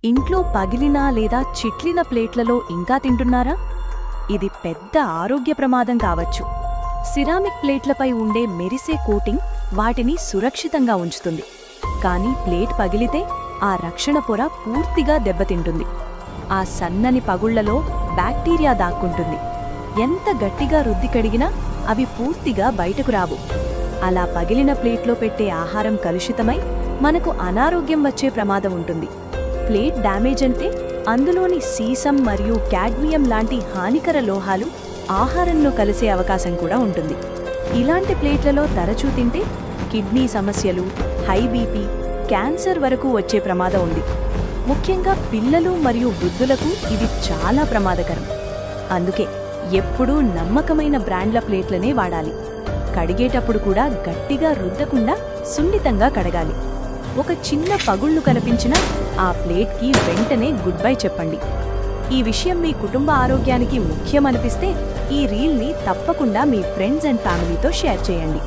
ఇంట్లో పగిలిన లేదా చిట్లిన ప్లేట్లలో ఇంకా తింటున్నారా? ఇది పెద్ద ఆరోగ్య ప్రమాదం కావచ్చు. సిరామిక్ ప్లేట్లపై ఉండే మెరిసే కోటింగ్ వాటిని సురక్షితంగా ఉంచుతుంది. కానీ ప్లేట్ పగిలితే ఆ రక్షణ పొర పూర్తిగా దెబ్బతింటుంది. ఆ సన్నని పగుళ్లలో బ్యాక్టీరియా దాక్కుంటుంది. ఎంత గట్టిగా రుద్ది కడిగినా అవి పూర్తిగా బయటకు రావు. అలా పగిలిన ప్లేట్లో పెట్టే ఆహారం కలుషితమై మనకు అనారోగ్యం వచ్చే ప్రమాదం ఉంటుంది. ప్లేట్ డ్యామేజ్ అంటే అందులోని సీసం మరియు కాడ్మియం లాంటి హానికర లోహాలు ఆహారంలో కలిసే అవకాశం కూడా ఉంటుంది. ఇలాంటి ప్లేట్లలో తరచూ తింటే కిడ్నీ సమస్యలు, హై బీపీ, క్యాన్సర్ వరకు వచ్చే ప్రమాదం ఉంది. ముఖ్యంగా పిల్లలు మరియు వృద్ధులకు ఇది చాలా ప్రమాదకరం. అందుకే ఎప్పుడూ నమ్మకమైన బ్రాండ్ల ప్లేట్లనే వాడాలి. కడిగేటప్పుడు కూడా గట్టిగా రుద్దకుండా సున్నితంగా కడగాలి. ఒక చిన్న పగుళ్లు కనిపించినా ఆ ప్లేట్కి వెంటనే గుడ్ బై చెప్పండి. ఈ విషయం మీ కుటుంబ ఆరోగ్యానికి ముఖ్యమనిపిస్తే ఈ రీల్ని తప్పకుండా మీ ఫ్రెండ్స్ అండ్ ఫ్యామిలీతో షేర్ చేయండి.